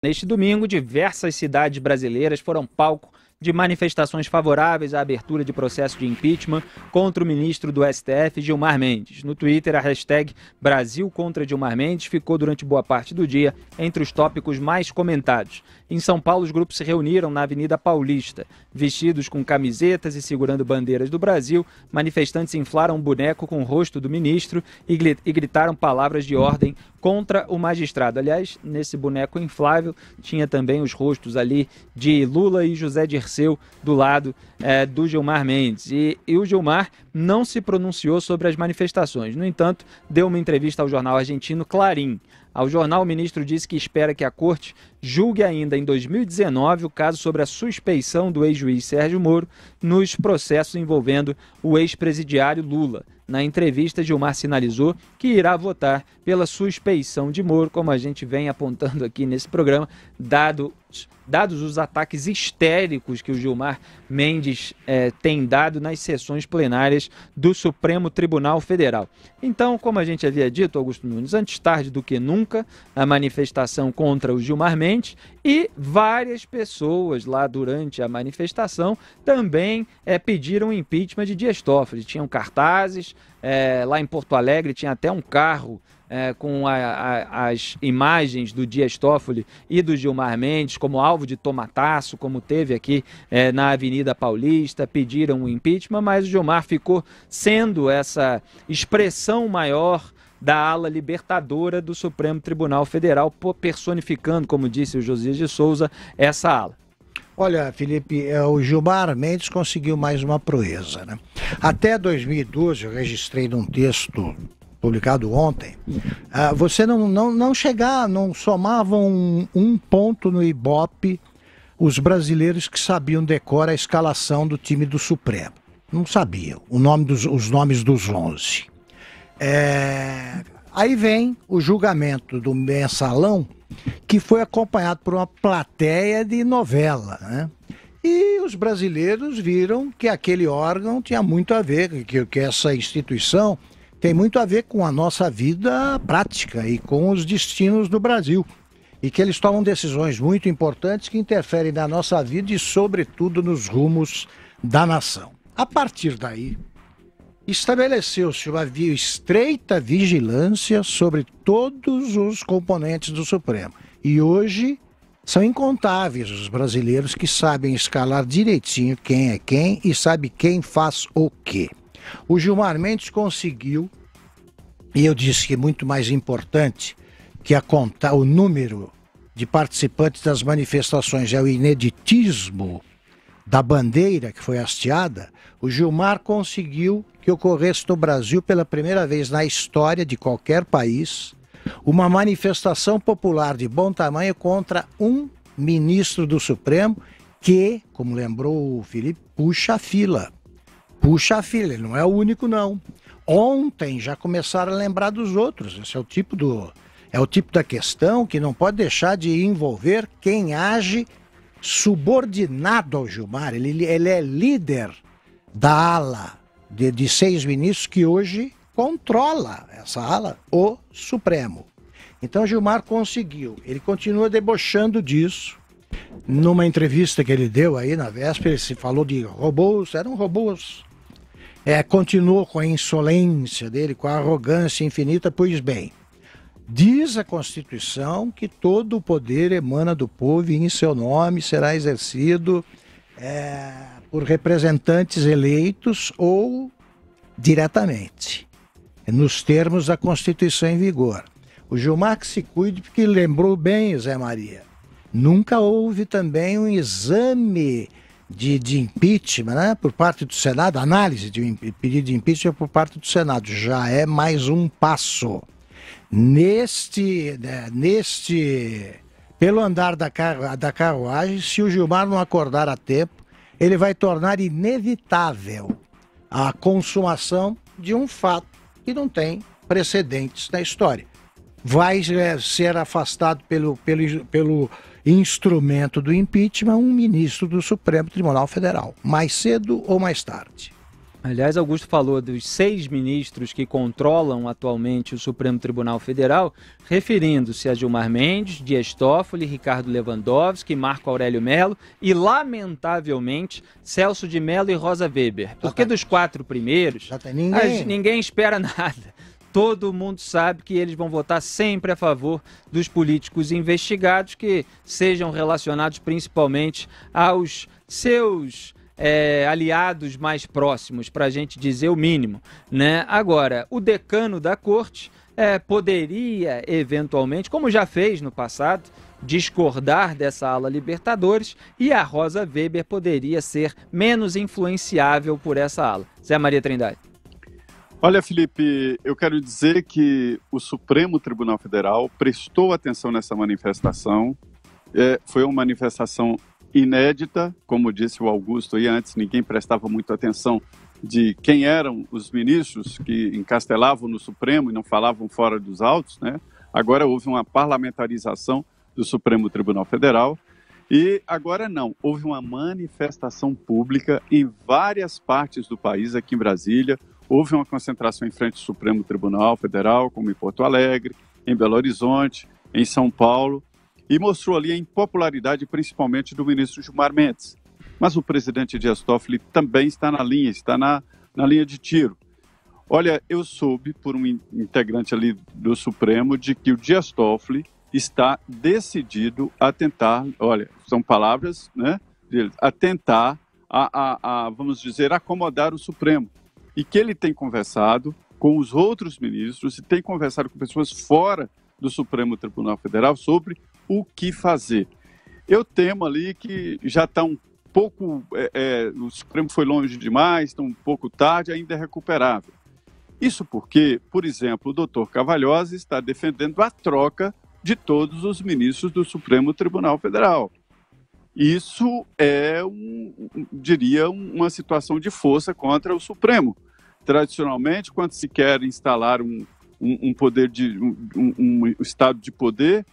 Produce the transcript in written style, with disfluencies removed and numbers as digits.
Neste domingo, diversas cidades brasileiras foram palco de manifestações favoráveis à abertura de processo de impeachment contra o ministro do STF, Gilmar Mendes. No Twitter, a hashtag Brasil contra Gilmar Mendes ficou durante boa parte do dia entre os tópicos mais comentados. Em São Paulo, os grupos se reuniram na Avenida Paulista. Vestidos com camisetas e segurando bandeiras do Brasil, manifestantes inflaram um boneco com o rosto do ministro e gritaram palavras de ordem contra o magistrado. Aliás, nesse boneco inflável tinha também os rostos ali de Lula e José Dirceu do lado do Gilmar Mendes. E o Gilmar não se pronunciou sobre as manifestações. No entanto, deu uma entrevista ao jornal argentino Clarín. Ao jornal, o ministro disse que espera que a corte julgue ainda em 2019 o caso sobre a suspeição do ex-juiz Sérgio Moro nos processos envolvendo o ex-presidiário Lula. Na entrevista, Gilmar sinalizou que irá votar pela suspeição de Moro, como a gente vem apontando aqui nesse programa, dados os ataques histéricos que o Gilmar Mendes tem dado nas sessões plenárias do Supremo Tribunal Federal. Então, como a gente havia dito, Augusto Nunes, antes tarde do que nunca, a manifestação contra o Gilmar Mendes, e várias pessoas lá durante a manifestação também pediram impeachment de Dias Toffoli. Tinham cartazes, lá em Porto Alegre tinha até um carro com as imagens do Dias Toffoli e do Gilmar Mendes como alvo de tomataço, como teve aqui na Avenida Paulista. Pediram o impeachment, mas o Gilmar ficou sendo essa expressão maior da ala libertadora do Supremo Tribunal Federal, personificando, como disse o Josias de Souza, essa ala. Olha, Felipe, o Gilmar Mendes conseguiu mais uma proeza, né? Até 2012, eu registrei num texto publicado ontem, você não somavam um ponto no Ibope os brasileiros que sabiam decorar a escalação do time do Supremo. Não sabiam os nomes dos 11. Aí vem o julgamento do mensalão, que foi acompanhado por uma plateia de novela, né? E os brasileiros viram que aquele órgão tinha muito a ver, que essa instituição tem muito a ver com a nossa vida prática e com os destinos do Brasil. E que eles tomam decisões muito importantes que interferem na nossa vida e, sobretudo, nos rumos da nação. A partir daí, estabeleceu-se uma estreita vigilância sobre todos os componentes do Supremo. E hoje são incontáveis os brasileiros que sabem escalar direitinho quem é quem e sabe quem faz o quê. O Gilmar Mendes conseguiu, e eu disse que é muito mais importante que o número de participantes das manifestações é o ineditismo da bandeira que foi hasteada. O Gilmar conseguiu que ocorresse no Brasil pela primeira vez na história de qualquer país uma manifestação popular de bom tamanho contra um ministro do Supremo que, como lembrou o Felipe, puxa a fila. Puxa a fila, ele não é o único não. Ontem já começaram a lembrar dos outros. Esse é o tipo da questão que não pode deixar de envolver quem age subordinado ao Gilmar. Ele é líder da ala de 6 ministros que hoje controla essa ala, o Supremo. Então Gilmar conseguiu. Ele continua debochando disso. Numa entrevista que ele deu aí na véspera, ele se falou de robôs, eram robôs. Continuou com a insolência dele, com a arrogância infinita. Pois bem, diz a Constituição que todo o poder emana do povo e em seu nome será exercido por representantes eleitos ou diretamente, nos termos da Constituição em vigor. O Gilmar que se cuide, porque lembrou bem, Zé Maria, nunca houve também um exame de impeachment, né, por parte do Senado, análise de um pedido de impeachment por parte do Senado. Já é mais um passo. Pelo andar da carruagem, se o Gilmar não acordar a tempo, ele vai tornar inevitável a consumação de um fato que não tem precedentes na história. Vai ser afastado pelo instrumento do impeachment um ministro do Supremo Tribunal Federal, mais cedo ou mais tarde. Aliás, Augusto falou dos 6 ministros que controlam atualmente o Supremo Tribunal Federal, referindo-se a Gilmar Mendes, Dias Toffoli, Ricardo Lewandowski, Marco Aurélio Mello e, lamentavelmente, Celso de Mello e Rosa Weber. Porque dos 4 primeiros, ninguém espera nada. Todo mundo sabe que eles vão votar sempre a favor dos políticos investigados que sejam relacionados principalmente aos seus aliados mais próximos, para a gente dizer o mínimo, né? Agora, o decano da corte poderia, eventualmente, como já fez no passado, discordar dessa ala Libertadores, e a Rosa Weber poderia ser menos influenciável por essa ala. Zé Maria Trindade. Olha, Felipe, eu quero dizer que o Supremo Tribunal Federal prestou atenção nessa manifestação. Foi uma manifestação inédita, como disse o Augusto aí antes, ninguém prestava muita atenção de quem eram os ministros que encastelavam no Supremo e não falavam fora dos autos, né? Agora houve uma parlamentarização do Supremo Tribunal Federal e agora não, houve uma manifestação pública em várias partes do país, aqui em Brasília, houve uma concentração em frente ao Supremo Tribunal Federal, como em Porto Alegre, em Belo Horizonte, em São Paulo, e mostrou ali a impopularidade, principalmente do ministro Gilmar Mendes. Mas o presidente Dias Toffoli também está na linha, linha de tiro. Olha, eu soube por um integrante ali do Supremo de que o Dias Toffoli está decidido a tentar, olha, são palavras, né, a tentar, vamos dizer, acomodar o Supremo. E que ele tem conversado com os outros ministros e tem conversado com pessoas fora do Supremo Tribunal Federal sobre o que fazer. Eu temo ali que já está um pouco, o Supremo foi longe demais, está um pouco tarde, ainda é recuperável. Isso porque, por exemplo, o doutor Cavalhosa está defendendo a troca de todos os ministros do Supremo Tribunal Federal. Isso é, diria, uma situação de força contra o Supremo. Tradicionalmente, quando se quer instalar um poder um estado de poder,